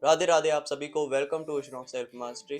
राधे राधे आप सभी को welcome to ocean of self mastery.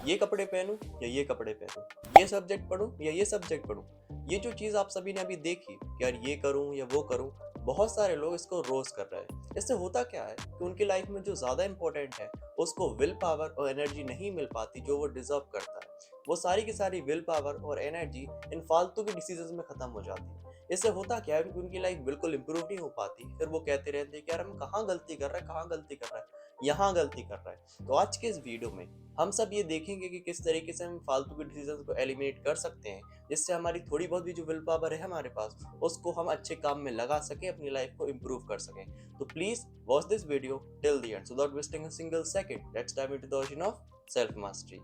ये कपड़े पहनूं या ये कपड़े पहनूं, ये सब्जेक्ट पढूं या ये सब्जेक्ट पढूं, ये जो चीज़ आप सभी ने अभी देखी कि यार ये करूं या वो करूं, बहुत सारे लोग इसको रोज कर रहे हैं। इससे होता क्या है कि उनकी लाइफ में जो ज़्यादा इंपॉर्टेंट है उसको विल पावर और एनर्जी नहीं मिल पाती जो वो डिजर्व करता है। वो सारी की सारी विल पावर और एनर्जी इन फालतू के डिसीजन में खत्म हो जाती है। इससे होता क्या है कि उनकी लाइफ बिल्कुल इंप्रूव नहीं हो पाती। फिर वो कहते रहते हैं कि यार हम कहाँ गलती कर रहे हैं, कहाँ गलती कर रहे हैं, यहाँ गलती कर रहा है। तो आज के इस वीडियो में हम सब ये देखेंगे कि किस तरीके से हम फालतू के डिसीजन को एलिमिनेट कर सकते हैं, जिससे हमारी थोड़ी बहुत भी जो विल पावर है हमारे पास, उसको हम अच्छे काम में लगा सके, अपनी लाइफ को इम्प्रूव कर सकें। तो please watch this video till the and so that wasting a single second, let's dive into the ocean of self mastery.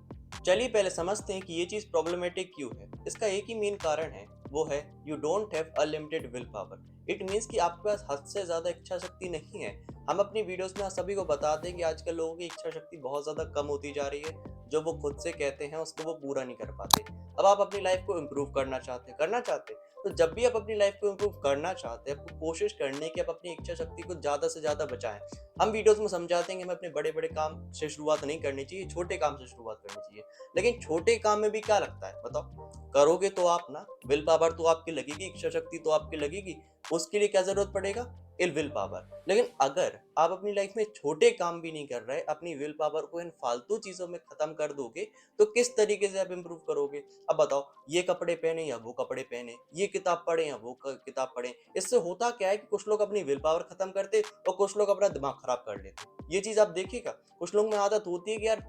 चलिए पहले समझते हैं कि ये चीज प्रॉब्लमेटिक क्यों है। इसका एक ही मेन कारण है, वो है you don't have unlimited will power. It means कि आपके पास हद से ज्यादा इच्छा शक्ति नहीं है। हम अपनी वीडियोस में सभी को बताते हैं कि आजकल लोगों की इच्छा शक्ति बहुत ज्यादा कम होती जा रही है। जो वो खुद से कहते हैं उसको वो पूरा नहीं कर पाते। अब आप अपनी लाइफ को इम्प्रूव करना चाहते तो जब भी आप अपनी लाइफ को इम्प्रूव करना चाहते हैं, आपको कोशिश करनी है कि आप अपनी इच्छा शक्ति को ज्यादा से ज्यादा बचाएं। हम वीडियोस में समझाते हैं कि हमें अपने बड़े बड़े काम से शुरुआत नहीं करनी चाहिए, छोटे काम से शुरुआत करनी चाहिए। लेकिन छोटे काम में भी क्या लगता है बताओ? करोगे तो आप ना, विल पावर तो आपकी लगेगी, इच्छा शक्ति तो आपकी लगेगी। उसके लिए क्या जरूरत पड़ेगा? इल विल पावर। लेकिन अगर आप अपनी लाइफ में छोटे काम भी नहीं कर रहे, अपनी विल पावर को इन फालतू चीजों में खत्म कर दोगे, तो किस तरीके से आप इंप्रूव करोगे? अब बताओ, ये कपड़े पहने या वो कपड़े पहने, ये किताब पढ़े या वो किताब पढ़े, इससे होता क्या है कि कुछ लोग अपनी विल पावर खत्म करते और कुछ लोग अपना दिमाग खराब कर लेते। ये चीज आप देखिएगा, कुछ लोग में आदत होती है कि यार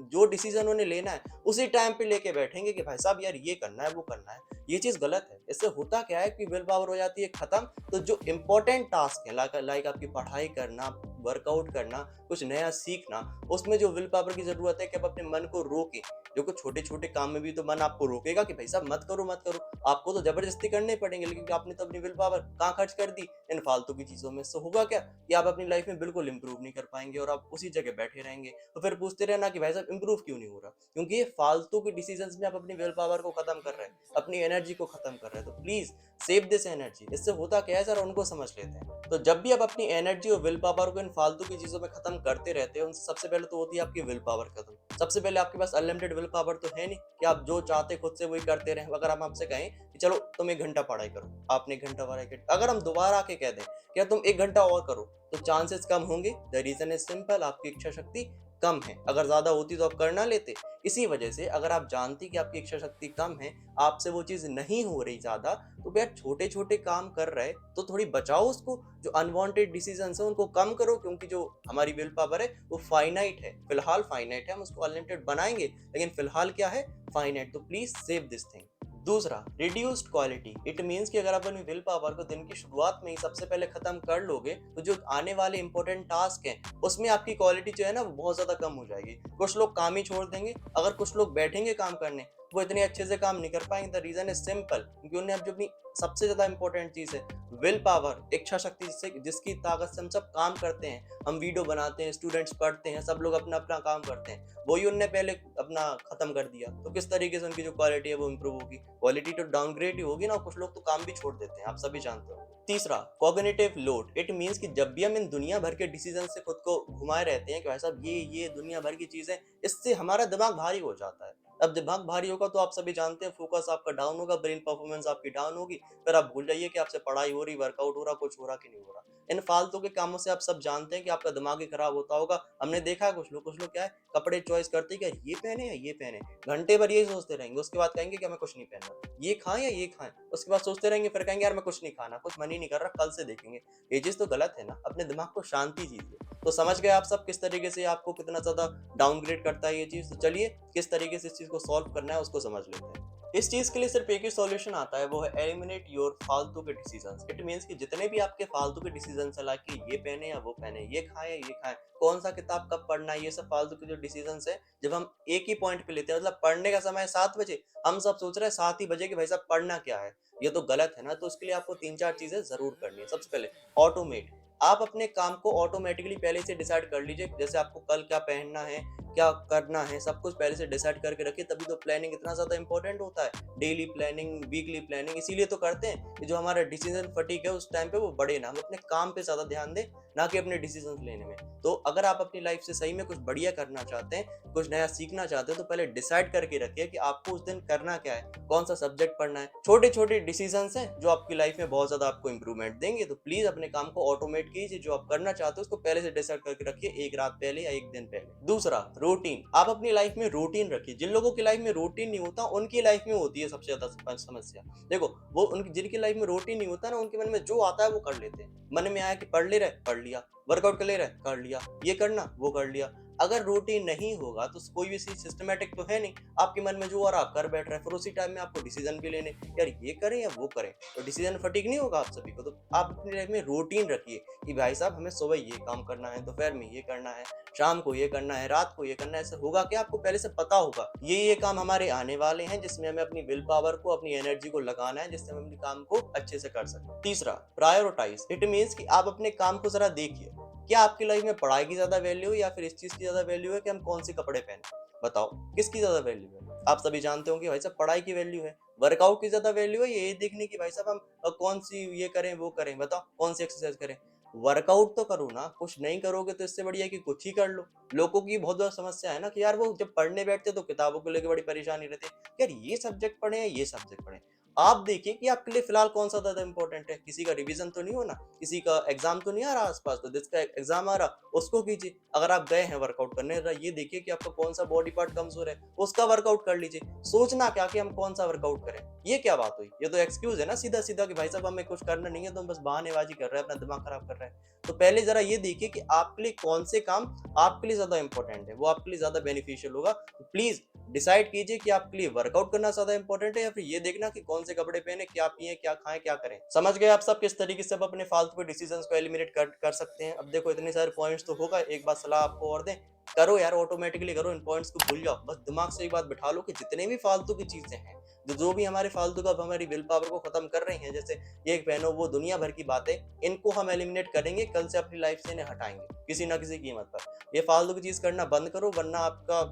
जो डिसीजन उन्हें लेना है उसी टाइम पे लेके बैठेंगे कि भाई साहब यार ये करना है वो करना है। ये चीज गलत है। इससे होता क्या है कि विल पावर हो जाती है खत्म। तो जो इंपॉर्टेंट टास्क है, लाइक आपकी पढ़ाई करना, वर्कआउट करना, कुछ नया सीखना, उसमें जो विल पावर की जरूरत है कि आप अपने मन को रोके। जो कुछ छोटे छोटे काम में भी तो मन आपको रोकेगा कि भाई साहब मत करो मत करो। आपको तो जबरदस्ती करने पड़ेंगे, लेकिन आपने तो अपनी विल पावर कहाँ खर्च कर दी? इन फालतू की चीजों में। इससे होगा क्या कि आप अपनी लाइफ में बिल्कुल इंप्रूव नहीं कर पाएंगे और आप उसी जगह बैठे रहेंगे। तो फिर पूछते रहना कि भाई साहब इंप्रूव क्यों नहीं हो रहा? क्योंकि ये फालतू के डिसीजंस में आप अपनी विल पावर को खत्म कर रहे हैं, अपनी एनर्जी को खत्म कर रहे हैं। तो प्लीज सेव दिस एनर्जी। इससे होता क्या है सर, उनको समझ लेते हैं। तो जब भी आप अपनी एनर्जी और विल पावर को इन फालतू की चीजों में खत्म करते रहते हैं, उनसे सबसे पहले तो होती है आपकी विल पावर खत्म। सबसे पहले आपके पास अनलिमिटेड विल पावर तो है नहीं कि आप जो चाहते खुद से वही करते रहें। अगर हम आपसे कहें कि चलो तुम 1 घंटा पढ़ाई करो, आपने 1 घंटा पढ़ाई कर, अगर हम दोबारा आके कह दें कि यार तुम 1 घंटा और करो, तो चांसेस कम होंगे। द रीजन इज सिंपल, आपकी इच्छा शक्ति कम है। अगर ज्यादा होती तो आप कर ना लेते। इसी वजह से अगर आप जानती कि आपकी इच्छा शक्ति कम है, आपसे वो चीज नहीं हो रही ज्यादा, तो भैया छोटे छोटे काम कर रहे तो थोड़ी बचाओ उसको। जो अनवांटेड डिसीजन है उनको कम करो, क्योंकि जो हमारी विल पावर है वो फाइनाइट है, फिलहाल फाइनाइट है। हम उसको अनलिमिटेड बनाएंगे, लेकिन फिलहाल क्या है? फाइनाइट। तो प्लीज सेव दिस थिंग। दूसरा, रिड्यूस्ड क्वालिटी। इट मीन्स कि अगर आप अपनी विल पावर को दिन की शुरुआत में ही सबसे पहले खत्म कर लोगे, तो जो आने वाले इंपॉर्टेंट टास्क हैं उसमें आपकी क्वालिटी जो है ना वो बहुत ज्यादा कम हो जाएगी। कुछ लोग काम ही छोड़ देंगे। अगर कुछ लोग बैठेंगे काम करने, वो इतने अच्छे से काम नहीं कर पाएंगे। द रीजन इज सिंपल, क्योंकि उन्हें अब जो अपनी सबसे ज्यादा इंपॉर्टेंट चीज है, विल पावर, इच्छा शक्ति, जिसकी ताकत से हम सब काम करते हैं, हम वीडियो बनाते हैं, स्टूडेंट्स पढ़ते हैं, सब लोग अपना अपना काम करते हैं, वही उनने पहले अपना खत्म कर दिया। तो किस तरीके से उनकी जो क्वालिटी है वो इंप्रूव होगी? क्वालिटी तो डाउनग्रेड ही होगी ना। कुछ लोग तो काम भी छोड़ देते हैं, आप सभी जानते हो। तीसरा, कॉग्निटिव लोड। इट मीन्स कि जब भी हम इन दुनिया भर के डिसीजन से खुद को घुमाए रहते हैं कि भाई साहब ये दुनिया भर की चीजें, इससे हमारा दिमाग भारी हो जाता है। अब दिमाग भारी होगा तो आप सभी जानते हैं फोकस आपका डाउन होगा, ब्रेन परफॉर्मेंस आपकी डाउन होगी। फिर आप भूल जाइए कि आपसे पढ़ाई हो रही, वर्कआउट हो रहा, कुछ हो रहा कि नहीं हो रहा। इन फालतू के कामों से आप सब जानते हैं कि आपका दिमाग ही खराब होता होगा। हमने देखा है कुछ लोग क्या है, कपड़े चॉइस करते हैं, क्या ये पहने या ये पहने, घंटे भर यही सोचते रहेंगे। उसके बाद कहेंगे कि हमें कुछ नहीं पहनना, ये खाएं या ये खाएं। उसके बाद सोचते रहेंगे, फिर कहेंगे यार मैं कुछ नहीं खाना, कुछ मन ही नहीं कर रहा, कल से देखेंगे। ये चीज तो गलत है ना। अपने दिमाग को शांति दीजिए। तो समझ गए आप सब किस तरीके से आपको कितना ज्यादा डाउनग्रेड करता है ये चीज। तो चलिए किस तरीके से इस चीज को सॉल्व करना है उसको समझ लेते हैं। इस चीज के लिए सिर्फ एक ही सॉल्यूशन आता है, वो है एलिमिनेट योर फालतू के डिसीजंस। इट मींस कि जितने भी आपके फालतू के डिसीजन है, लाइक ये पहने या वो पहने, ये खाएं या ये खाएं, कौन सा किताब कब पढ़ना है, ये सब फालतू के जो डिसीजन है, जब हम एक ही पॉइंट पे लेते हैं, मतलब पढ़ने का समय है 7 बजे, हम सब सोच रहे हैं 7 ही बजे कि भाई साहब पढ़ना क्या है। ये तो गलत है ना। तो इसके लिए आपको 3-4 चीजें जरूर करनी है। सबसे पहले, ऑटोमेट। आप अपने काम को ऑटोमेटिकली पहले से डिसाइड कर लीजिए, जैसे आपको कल क्या पहनना है, क्या करना है, सब कुछ पहले से डिसाइड करके रखिए, तभी तो प्लानिंग इतना ज़्यादा इंपॉर्टेंट होता है। डेली प्लानिंग, वीकली प्लानिंग इसीलिए तो करते हैं कि जो हमारा डिसीजन फटीग है उस टाइम पे वो बढ़े ना, हम अपने काम पे ज़्यादा ध्यान दें, ना कि अपने डिसीजंस लेने में। तो अगर आप अपनी लाइफ से सही में कुछ बढ़िया करना चाहते हैं, कुछ नया सीखना चाहते हो, तो पहले डिसाइड करके रखिए कि आपको उस दिन करना क्या है, कौन सा सब्जेक्ट पढ़ना है। छोटे-छोटे डिसीजंस हैं जो आपकी लाइफ में बहुत ज़्यादा आपको इंप्रूवमेंट देंगे, तो प्लीज़ अपने काम को ऑटोमेट कीजिए, जो आप करना चाहते हो उसको पहले से डिसाइड करके रखिए, एक रात पहले या एक दिन पहले। दूसरा, रूटीन। आप अपनी लाइफ में रूटीन रखिए। जिन लोगों की लाइफ में रूटीन नहीं होता, उनकी लाइफ में होती है सबसे ज़्यादा समस्या। देखो, वो उनकी जिनकी लाइफ में रूटीन नहीं होता ना, उनके मन में जो आता है वो कर लेते हैं। मन में आया कि पढ़ ले रहे, पढ़ लिया, वर्कआउट कर ले रहे, कर लिया, ये करना, वो कर लिया। अगर रूटीन नहीं होगा तो कोई भी चीज सिस्टमेटिक तो है नहीं, आपके मन में जो आ रहा आप कर बैठ रहे हैं, फिर उसी टाइम में आपको डिसीजन भी लेने, यार ये करें या वो करें, तो डिसीजन फटीक नहीं होगा आप सभी को। तो आप अपनी लाइफ में रूटीन रखिए कि भाई साहब हमें सुबह ये काम करना है, दोपहर में ये करना है, शाम को ये करना है, रात को ये करना है। ऐसा होगा कि आपको पहले से पता होगा ये काम हमारे आने वाले हैं, जिसमें हमें अपनी विल पावर को, अपनी एनर्जी को लगाना है, जिससे हम अपने काम को अच्छे से कर सकें। तीसरा, प्रायोरिटाइज। इट मीन्स कि आप अपने काम को जरा देखिए, क्या आपकी लाइफ में पढ़ाई की ज्यादा वैल्यू है या फिर इस चीज की ज्यादा वैल्यू है कि हम कौन से कपड़े पहने। बताओ किसकी ज्यादा वैल्यू है। आप सभी जानते हो कि भाई साहब पढ़ाई की वैल्यू है, वर्कआउट की ज्यादा वैल्यू है ये देखने की भाई साहब हम कौन सी ये करें वो करें, बताओ कौन सी एक्सरसाइज करें। वर्कआउट तो करो ना, कुछ नहीं करोगे तो इससे बढ़िया कि कुछ ही कर लो। लोगों की बहुत बड़ा समस्या है ना कि यार वो जब पढ़ने बैठते तो किताबों को लेकर बड़ी परेशानी रहती है, यार ये सब्जेक्ट पढ़े या ये सब्जेक्ट पढ़े। आप देखिए कि आपके लिए फिलहाल कौन सा ज्यादा इंपॉर्टेंट है। किसी का रिवीजन तो नहीं हो ना, किसी का एग्जाम तो नहीं आ रहा आसपास, तो जिसका एग्जाम आ रहा उसको कीजिए। अगर आप गए हैं वर्कआउट करने, ये देखिए कि आपका कौन सा बॉडी पार्ट कमजोर है, उसका वर्कआउट कर लीजिए। सोचना क्या कि हम कौन सा वर्कआउट करें, ये क्या बात हुई। ये तो एक्सक्यूज है ना सीधा सीधा कि भाई साहब हमें कुछ करना नहीं है तो हम बस बहानेबाजी कर रहे हैं, अपना दिमाग खराब कर रहे हैं। तो पहले जरा ये देखिए कि आपके लिए कौन से काम आपके लिए ज्यादा इंपॉर्टेंट है, वो आपके लिए ज्यादा बेनिफिशियल होगा। प्लीज डिसाइड कीजिए कि आपके लिए वर्कआउट करना ज्यादा इंपॉर्टेंट है या फिर ये देखना कि कौन से कपड़े पहने, क्या पिए, क्या खाएं, क्या करें। समझ गए आप सब किस तरीके से आप अपने फालतू के डिसीजंस को एलिमिनेट कर सकते हैं। अब देखो इतने सारे पॉइंट्स तो होगा, एक बात सलाह आपको और दें, करो यार ऑटोमेटिकली करो, इन पॉइंट्स को भूल जाओ। बस दिमाग से एक बात बिठा लो कि जितने भी फालतू की चीजें हैं, जो भी हमारे फालतू का हमारी विल पावर को खत्म कर रही हैं, जैसे ये पहनो वो दुनिया भर की बातें, इनको हम एलिमिनेट करेंगे, कल से अपनी लाइफ से इन्हें हटाएंगे किसी ना किसी कीमत पर। ये फालतू की चीज करना बंद करो, वरना आपका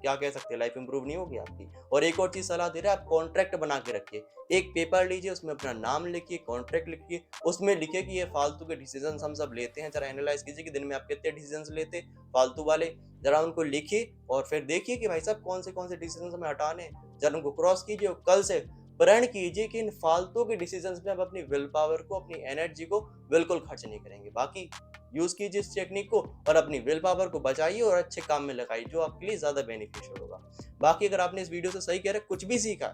क्या कह सकते हैं, लाइफ इंप्रूव नहीं होगी आपकी। और एक और चीज सलाह दे रहे हैं, आप कॉन्ट्रैक्ट बना के रखिए। एक पेपर लीजिए, उसमें अपना नाम लिखिए, कॉन्ट्रैक्ट लिखिए, उसमें लिखिए कि ये फालतू के डिसीजंस हम सब लेते हैं। जरा एनालाइज कीजिए कि दिन में आप कितने डिसीजंस लेते फालतू वाले, जरा उनको लिखिए और फिर देखिए कि भाई साहब कौन से डिसीजंस हमें हटाने हैं, जरा उनको क्रॉस कीजिए और कल से प्रण कीजिए कि इन फालतू के डिसीजंस में आप अपनी विल पावर को, अपनी एनर्जी को बिल्कुल खर्च नहीं करेंगे। बाकी यूज कीजिए इस टेक्निक को और अपनी विल पावर को बचाइए और अच्छे काम में लगाइए, जो आपके लिए ज्यादा बेनिफिशियल होगा। बाकी अगर आपने इस वीडियो से सही कह रहे कुछ भी सीखा,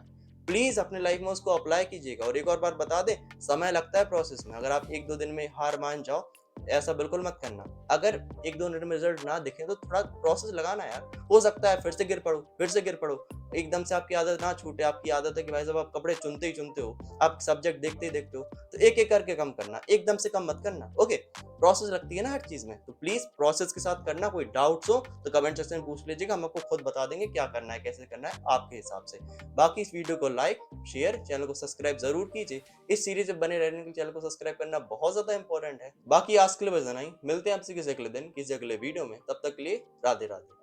प्लीज अपने लाइफ में उसको अप्लाई कीजिएगा। और एक और बार बता दें, समय लगता है प्रोसेस में। अगर आप एक दो दिन में हार मान जाओ, ऐसा बिल्कुल मत करना। अगर एक दो मिनट में रिजल्ट ना दिखे तो थोड़ा प्रोसेस लगाना यार, हो सकता है फिर से गिर पड़ो, फिर से गिर पड़ो, एकदम से आपकी आदत ना छूटे। आपकी आदत है कि भाई साहब आप कपड़े चुनते ही चुनते हो, आप सब्जेक्ट देखते ही देखते हो, तो एक एक करके कम करना, एकदम से कम मत करना। ओके, प्रोसेस लगती है ना हर चीज में, तो प्लीज प्रोसेस के साथ करना। कोई डाउट्स हो तो कमेंट सेक्शन में पूछ लीजिएगा, हम आपको खुद बता देंगे क्या करना है, कैसे करना है आपके हिसाब से। बाकी इस वीडियो को लाइक, शेयर, चैनल को सब्सक्राइब जरूर कीजिए। इस सीरीज में बने रहने के लिए चैनल को सब्सक्राइब करना बहुत ज्यादा इंपॉर्टेंट है। बाकी आज के लिए बस इतना ही, मिलते हैं आपसे किसी अगले दिन किसी अगले वीडियो में, तब तक के लिए राधे राधे।